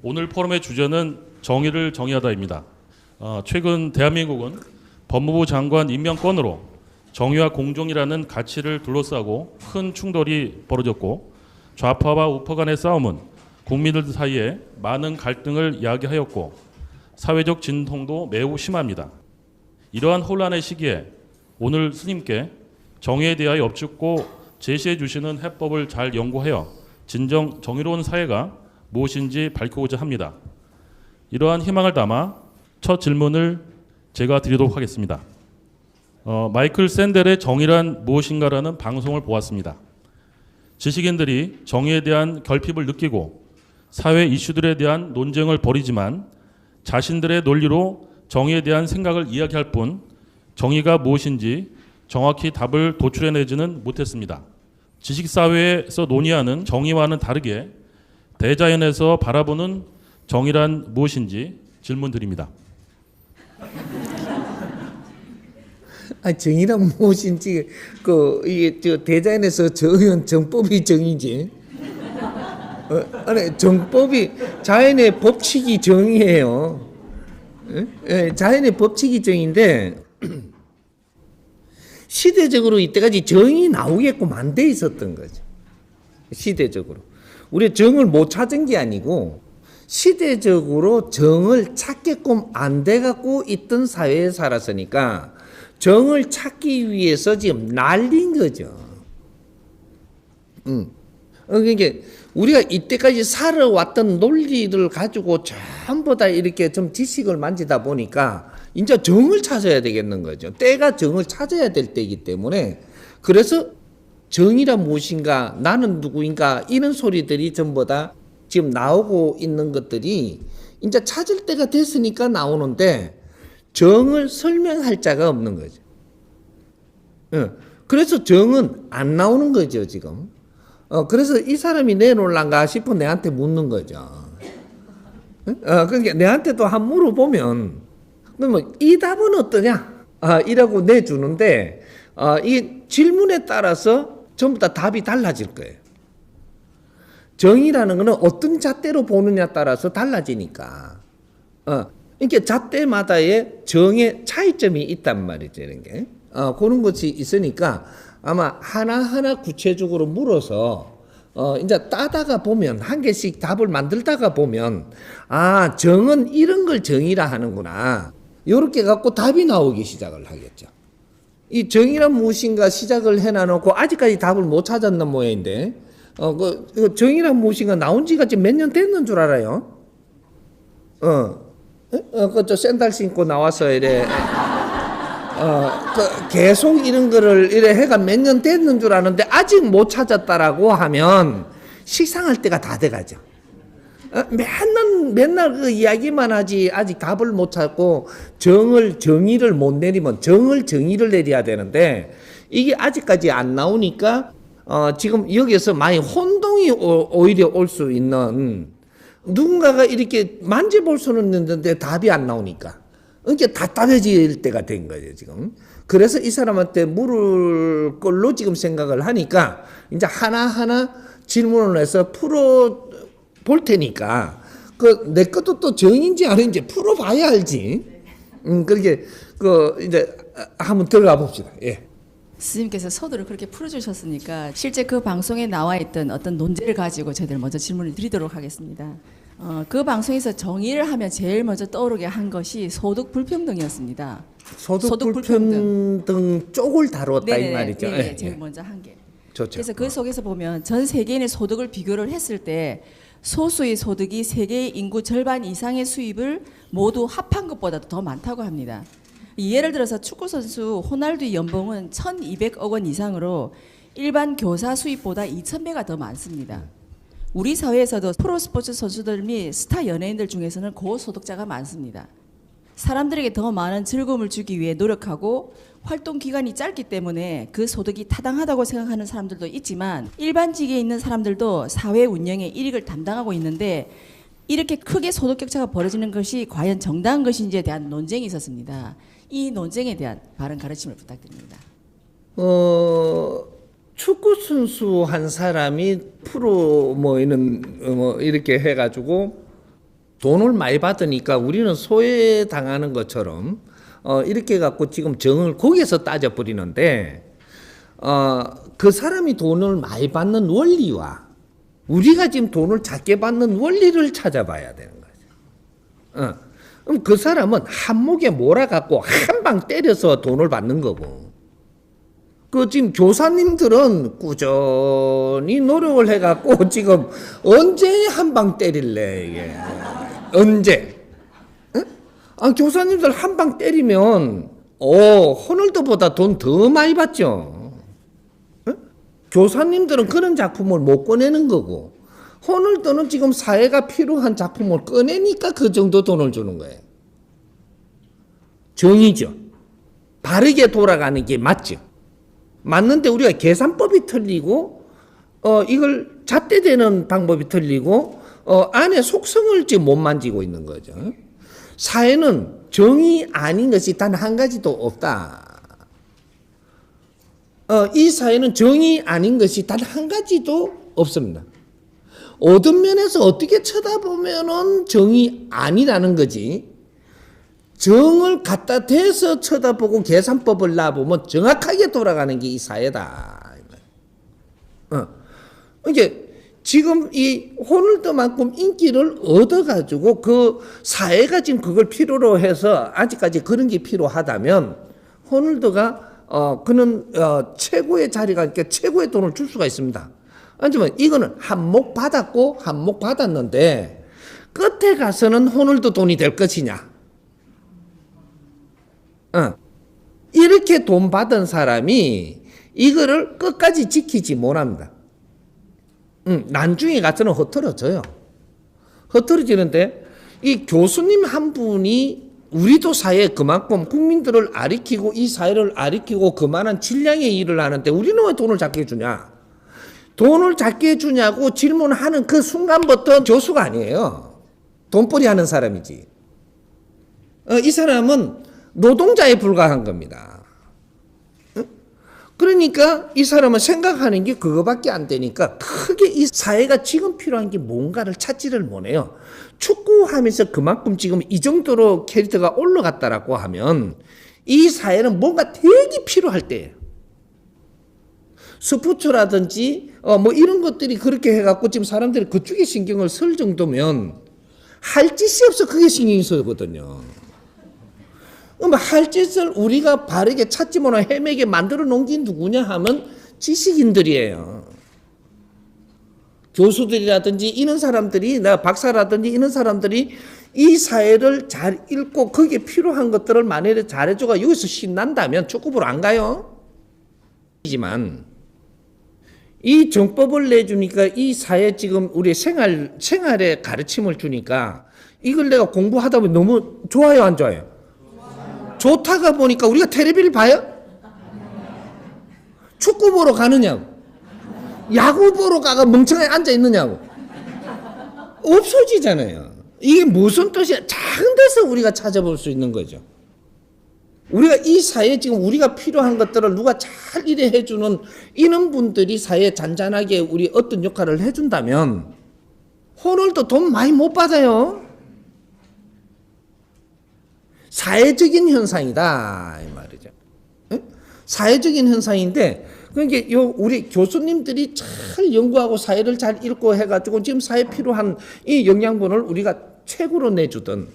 오늘 포럼의 주제는 정의를 정의하다입니다. 최근 대한민국은 법무부 장관 임명권으로 정의와 공정이라는 가치를 둘러싸고 큰 충돌이 벌어졌고, 좌파와 우파 간의 싸움은 국민들 사이에 많은 갈등을 야기하였고 사회적 진통도 매우 심합니다. 이러한 혼란의 시기에 오늘 스님께 정의에 대하여 엽죽고 제시해 주시는 해법을 잘 연구하여 진정 정의로운 사회가 무엇인지 밝히고자 합니다. 이러한 희망을 담아 첫 질문을 제가 드리도록 하겠습니다. 마이클 샌델의 정의란 무엇인가라는 방송을 보았습니다. 지식인들이 정의에 대한 결핍을 느끼고 사회 이슈들에 대한 논쟁을 벌이지만 자신들의 논리로 정의에 대한 생각을 이야기할 뿐 정의가 무엇인지 정확히 답을 도출해내지는 못했습니다. 지식사회에서 논의하는 정의와는 다르게 대자연에서 바라보는 정의란 무엇인지 질문드립니다. 정의란 무엇인지 이게 대자연에서 정의는 정법이 정의지. 아니 정법이 자연의 법칙이 정의예요. 자연의 법칙이 정의인데 시대적으로 이때까지 정이 나오게끔 안 돼 있었던 거죠. 시대적으로. 우리 정을 못 찾은 게 아니고 시대적으로 정을 찾게끔 안 돼갖고 있던 사회에 살았으니까 정을 찾기 위해서 지금 날린 거죠. 그러니까 우리가 이때까지 살아왔던 논리를 가지고 전부 다 이렇게 좀 지식을 만지다 보니까 이제 정을 찾아야 되겠는 거죠. 때가 정을 찾아야 될 때이기 때문에 그래서 정의란 무엇인가, 나는 누구인가 이런 소리들이 전부 다 지금 나오고 있는 것들이 이제 찾을 때가 됐으니까 나오는데 정을 설명할 자가 없는 거죠. 그래서 정은 안 나오는 거죠 지금. 그래서 이 사람이 내놓을란가 싶어 내한테 묻는 거죠. 그러니까 내한테도 한 물어보면 그러면 이 답은 어떠냐? 이라고 내주는데 이 질문에 따라서 전부 다 답이 달라질 거예요. 정의라는 것은 어떤 잣대로 보느냐에 따라서 달라지니까. 그러니까 잣대마다의 정의 차이점이 있단 말이죠. 이런 게. 그런 것이 있으니까 아마 하나하나 구체적으로 물어서 이제 따다가 보면 한 개씩 답을 만들다가 보면 정은 이런 걸 정의라 하는구나. 이렇게 갖고 답이 나오기 시작을 하겠죠. 이 정의란 무엇인가 시작을 해놔놓고 아직까지 답을 못 찾았는 모양인데 그 정의란 무엇인가 나온 지가 지금 몇 년 됐는 줄 알아요? 저 샌들 신고 나와서 이래 계속 이런 거를 이래 해가 몇 년 됐는 줄 아는데 아직 못 찾았다라고 하면 식상할 때가 다 돼가죠. 맨날 그 이야기만 하지 아직 답을 못 찾고 정의를 못 내리면 정의를 내려야 되는데 이게 아직까지 안 나오니까 지금 여기서 많이 혼동이 오히려 올 수 있는, 누군가가 이렇게 만져볼 수는 있는데 답이 안 나오니까 그러니까 답답해질 때가 된 거예요 지금. 그래서 이 사람한테 물을 걸로 지금 생각을 하니까 이제 하나하나 질문을 해서 풀어 볼 테니까 내 것도 또 정인지 아닌지 풀어봐야 알지. 그렇게 이제 한번 들어가 봅시다. 예. 스님께서 서두를 그렇게 풀어주셨으니까 실제 그 방송에 나와 있던 어떤 논제를 가지고 저희들 먼저 질문을 드리도록 하겠습니다. 그 방송에서 정의를 하면 제일 먼저 떠오르게 한 것이 소득 불평등이었습니다. 소득 불평등 쪽을 다뤘다. 네네, 이 말이죠. 네, 제일 먼저 한 게. 좋죠. 그래서 그 속에서 보면 전 세계인의 소득을 비교를 했을 때 소수의 소득이 세계의 인구 절반 이상의 수입을 모두 합한 것보다도 더 많다고 합니다. 예를 들어서 축구선수 호날두의 연봉은 1,200억 원 이상으로 일반 교사 수입보다 2,000배가 더 많습니다. 우리 사회에서도 프로스포츠 선수들 및 스타 연예인들 중에서는 고소득자가 많습니다. 사람들에게 더 많은 즐거움을 주기 위해 노력하고 활동 기간이 짧기 때문에 그 소득이 타당하다고 생각하는 사람들도 있지만 일반직에 있는 사람들도 사회 운영의 일익을 담당하고 있는데 이렇게 크게 소득 격차가 벌어지는 것이 과연 정당한 것인지에 대한 논쟁이 있었습니다. 이 논쟁에 대한 바른 가르침을 부탁드립니다. 축구 선수 한 사람이 프로 이렇게 해가지고 돈을 많이 받으니까 우리는 소외당하는 것처럼 이렇게 갖고 지금 정을 거기에서 따져버리는데 그 사람이 돈을 많이 받는 원리와 우리가 지금 돈을 작게 받는 원리를 찾아봐야 되는 거죠. 그럼 그 사람은 한목에 몰아갖고 한 방 때려서 돈을 받는 거고, 그 지금 교사님들은 꾸준히 노력을 해갖고 지금 언제 한 방 때릴래 이게 언제? 교사님들 한 방 때리면 호널두보다 돈 더 많이 받죠. 교사님들은 그런 작품을 못 꺼내는 거고, 호널두는 지금 사회가 필요한 작품을 꺼내니까 그 정도 돈을 주는 거예요. 정의죠. 바르게 돌아가는 게 맞죠. 맞는데 우리가 계산법이 틀리고 이걸 잣대되는 방법이 틀리고 안에 속성을 지금 못 만지고 있는 거죠. 사회는 정의 아닌 것이 단 한 가지도 없다. 이 사회는 정의 아닌 것이 단 한 가지도 없습니다. 어떤 면에서 어떻게 쳐다보면은 정의 아니라는 거지, 정을 갖다 대서 쳐다보고 계산법을 놔보면 정확하게 돌아가는 게 이 사회다. 이게 지금 이 호널두만큼 인기를 얻어가지고 그 사회가 지금 그걸 필요로 해서 아직까지 그런 게 필요하다면 호널두가 그는 최고의 자리가 있게 최고의 돈을 줄 수가 있습니다. 하지만 이거는 한몫 받았고 한몫 받았는데 끝에 가서는 호널두 돈이 될 것이냐? 이렇게 돈 받은 사람이 이거를 끝까지 지키지 못합니다. 나중에 가서는 흐트러져요. 흐트러지는데 이 교수님 한 분이 우리도 사회에 그만큼 국민들을 아리키고 이 사회를 아리키고 그만한 질량의 일을 하는데 우리는 왜 돈을 작게 주냐? 돈을 작게 주냐고 질문하는 그 순간부터 교수가 아니에요. 돈벌이 하는 사람이지. 이 사람은 노동자에 불과한 겁니다. 그러니까 이 사람은 생각하는 게 그거밖에 안 되니까 크게 이 사회가 지금 필요한 게 뭔가를 찾지를 못해요. 축구하면서 그만큼 지금 이 정도로 캐릭터가 올라갔다라고 하면 이 사회는 뭔가 되게 필요할 때예요. 스포츠라든지 뭐 이런 것들이 그렇게 해갖고 지금 사람들이 그쪽에 신경을 쓸 정도면 할 짓이 없어 그게 신경이 쓰거든요. 할 짓을 우리가 바르게 찾지 못하고 헤매게 만들어 놓은 게 누구냐 하면 지식인들이에요. 교수들이라든지 이런 사람들이, 박사라든지 이런 사람들이 이 사회를 잘 읽고 거기에 필요한 것들을 만약에 잘해줘가 여기서 신난다면 축구부로 안 가요. 하지만 이 정법을 내주니까 이 사회 지금 우리 생활에 가르침을 주니까 이걸 내가 공부하다 보면 너무 좋아요, 안 좋아요? 좋다가 보니까 우리가 텔레비를 봐요? 축구 보러 가느냐고, 야구 보러 가가 멍청하게 앉아 있느냐고. 없어지잖아요. 이게 무슨 뜻이야? 작은 데서 우리가 찾아볼 수 있는 거죠. 우리가 이 사회에 지금 우리가 필요한 것들을 누가 잘 일해 해주는 이런 분들이 사회에 잔잔하게 우리 어떤 역할을 해준다면 호널두 돈 많이 못 받아요. 사회적인 현상이다 이 말이죠. 응? 사회적인 현상인데 그러니까 우리 교수님들이 잘 연구하고 사회를 잘 읽고 해가지고 지금 사회에 필요한 이 영양분을 우리가 최고로 내주든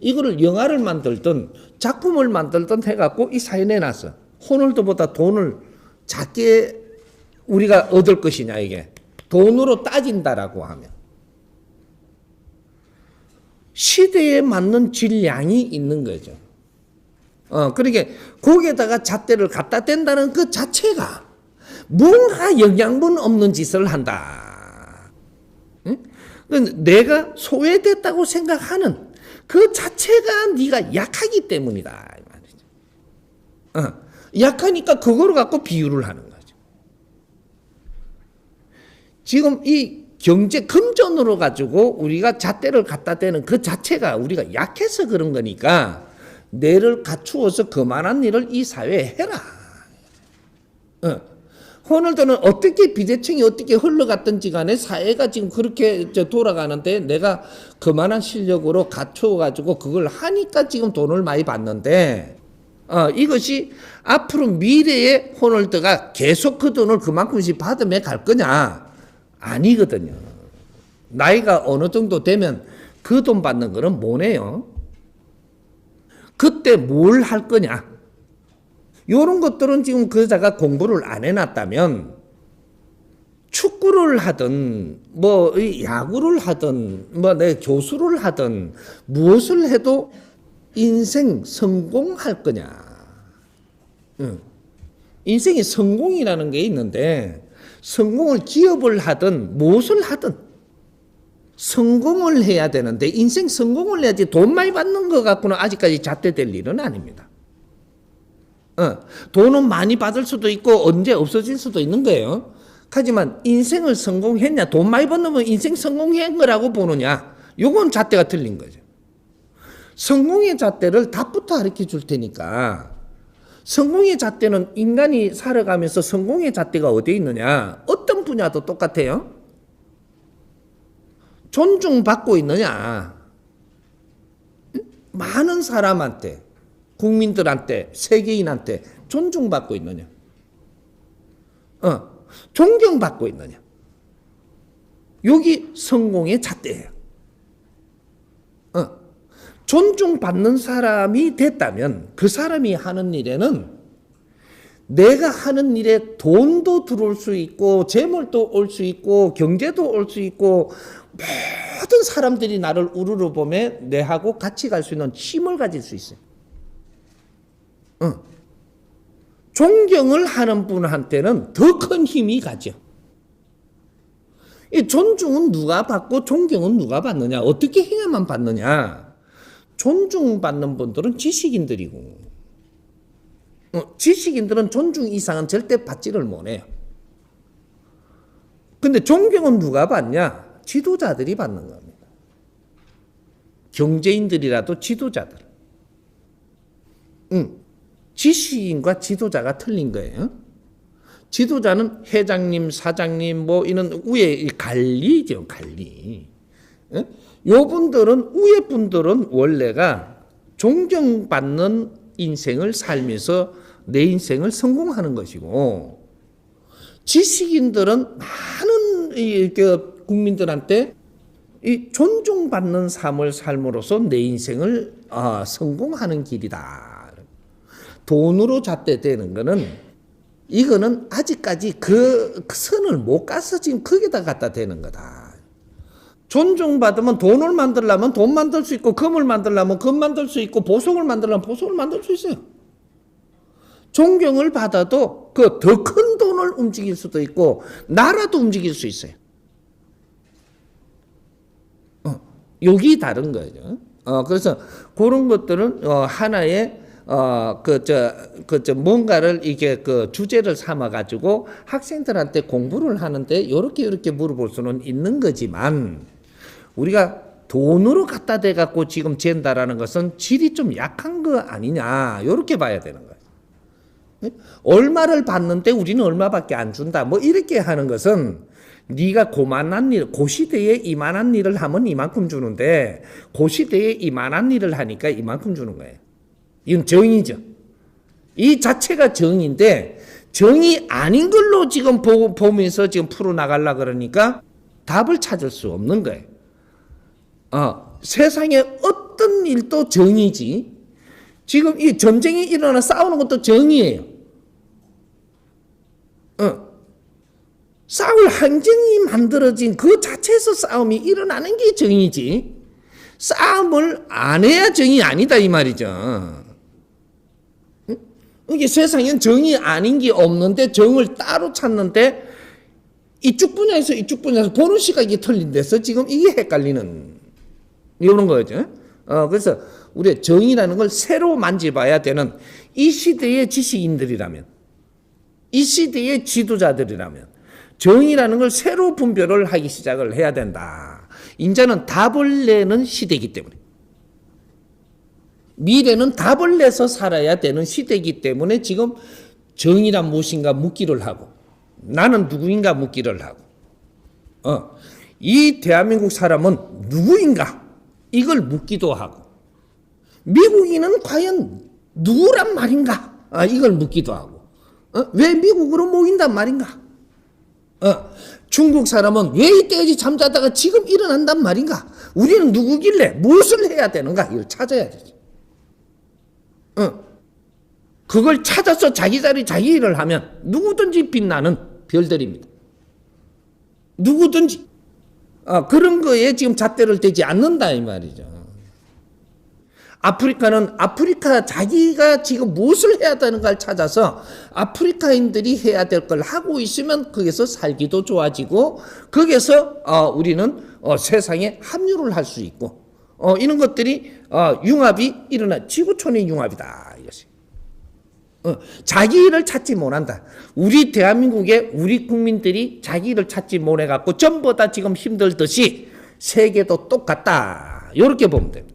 이거를 영화를 만들든 작품을 만들든 해갖고 이 사회에 내놨어. 호널두보다 돈을 작게 우리가 얻을 것이냐 이게 돈으로 따진다라고 하면 시대에 맞는 질량이 있는 거죠. 그러니까 거기에다가 잣대를 갖다 댄다는 그 자체가 뭔가 영양분 없는 짓을 한다. 응? 내가 소외됐다고 생각하는 그 자체가 네가 약하기 때문이다. 이 말이죠. 약하니까 그거를 갖고 비유를 하는 거죠. 지금 이 경제 금전으로 가지고 우리가 잣대를 갖다 대는 그 자체가 우리가 약해서 그런 거니까 뇌를 갖추어서 그만한 일을 이 사회에 해라. 호널드는 어떻게 비대칭이 어떻게 흘러갔든지 간에 사회가 지금 그렇게 돌아가는데 내가 그만한 실력으로 갖춰가지고 그걸 하니까 지금 돈을 많이 받는데 이것이 앞으로 미래의 호널드가 계속 그 돈을 그만큼씩 받으며 갈 거냐? 아니거든요. 나이가 어느 정도 되면 그 돈 받는 거는 뭐네요? 그때 뭘 할 거냐? 요런 것들은 지금 그 여자가 공부를 안 해놨다면 축구를 하든 뭐 야구를 하든 뭐 내 교수를 하든 무엇을 해도 인생 성공할 거냐? 인생이 성공이라는 게 있는데 성공을 기업을 하든 무엇을 하든 성공을 해야 되는데 인생 성공을 해야지 돈 많이 받는 것 갖고는 아직까지 잣대될 일은 아닙니다. 돈은 많이 받을 수도 있고 언제 없어질 수도 있는 거예요. 하지만 인생을 성공했냐, 돈 많이 받는 인생 성공한 거라고 보느냐, 요건 잣대가 틀린 거죠. 성공의 잣대를 답부터 가르쳐 줄 테니까 성공의 잣대는 인간이 살아가면서 성공의 잣대가 어디에 있느냐, 어떤 분야도 똑같아요. 존중받고 있느냐, 많은 사람한테 국민들한테 세계인한테 존중받고 있느냐, 존경받고 있느냐, 여기 성공의 잣대예요. 존중받는 사람이 됐다면 그 사람이 하는 일에는 내가 하는 일에 돈도 들어올 수 있고 재물도 올 수 있고 경제도 올 수 있고 모든 사람들이 나를 우르르 보며 내하고 같이 갈 수 있는 힘을 가질 수 있어요. 존경을 하는 분한테는 더 큰 힘이 가죠. 이 존중은 누가 받고 존경은 누가 받느냐, 어떻게 해야만 받느냐. 존중받는 분들은 지식인들이고 지식인들은 존중 이상은 절대 받지를 못해요. 근데 존경은 누가 받냐? 지도자들이 받는 겁니다. 경제인들이라도 지도자들. 지식인과 지도자가 틀린 거예요. 지도자는 회장님, 사장님, 뭐 이런 위에 관리죠, 관리. 요 분들은 위에 분들은 원래가 존경받는 인생을 살면서 내 인생을 성공하는 것이고, 지식인들은 많은 국민들한테 이 존중받는 삶을 삶으로써 내 인생을 성공하는 길이다. 돈으로 잣대되는 거는 이거는 아직까지 그 선을 못 가서 지금 거기다 갖다 대는 거다. 존중받으면 돈을 만들려면 돈 만들 수 있고, 금을 만들려면 금 만들 수 있고, 보석을 만들려면 보석을 만들 수 있어요. 존경을 받아도 그 더 큰 돈을 움직일 수도 있고 나라도 움직일 수 있어요. 여기 다른 거죠. 그래서 그런 것들은 하나의 뭔가를 이게 주제를 삼아 가지고 학생들한테 공부를 하는데 이렇게 물어볼 수는 있는 거지만, 우리가 돈으로 갖다 대 갖고 지금 잰다라는 것은 질이 좀 약한 거 아니냐, 이렇게 봐야 되는 거예요. 얼마를 받는데 우리는 얼마밖에 안 준다, 뭐 이렇게 하는 것은 네가 고만한 일, 고시대에 이만한 일을 하면 이만큼 주는데 고시대에 이만한 일을 하니까 이만큼 주는 거예요. 이건 정의죠. 이 자체가 정의인데 정의 아닌 걸로 지금 보면서 지금 풀어나가려고 그러니까 답을 찾을 수 없는 거예요. 세상에 어떤 일도 정의지. 지금 이 전쟁이 일어나 싸우는 것도 정의예요. 싸울 환경이 만들어진 그 자체에서 싸움이 일어나는 게 정의지. 싸움을 안 해야 정의 아니다 이 말이죠. 이게 세상엔 정의 아닌 게 없는데 정을 따로 찾는데 이쪽 분야에서 보는 시각이 틀린 데서 지금 이게 헷갈리는 이런 거죠. 그래서 우리 정의라는 걸 새로 만져봐야 되는 이 시대의 지식인들이라면, 이 시대의 지도자들이라면 정의라는 걸 새로 분별을 하기 시작을 해야 된다. 이제는 답을 내는 시대이기 때문에, 미래는 답을 내서 살아야 되는 시대이기 때문에 지금 정의란 무엇인가 묻기를 하고 나는 누구인가 묻기를 하고, 이 대한민국 사람은 누구인가 이걸 묻기도 하고, 미국인은 과연 누구란 말인가 이걸 묻기도 하고, 왜 미국으로 모인단 말인가, 중국 사람은 왜 이때까지 잠자다가 지금 일어난단 말인가, 우리는 누구길래 무엇을 해야 되는가 이걸 찾아야 되지. 그걸 찾아서 자기 자리 자기 일을 하면 누구든지 빛나는 별들입니다. 누구든지 그런 거에 지금 잣대를 대지 않는다 이 말이죠. 아프리카는 아프리카 자기가 지금 무엇을 해야 되는가를 찾아서 아프리카인들이 해야 될 걸 하고 있으면 거기서 살기도 좋아지고, 거기서 우리는 세상에 합류를 할 수 있고, 이런 것들이 융합이 일어나, 지구촌의 융합이다 이것이. 자기 일을 찾지 못한다. 우리 대한민국의 우리 국민들이 자기 일을 찾지 못해갖고 전부 다 지금 힘들듯이 세계도 똑같다. 이렇게 보면 됩니다.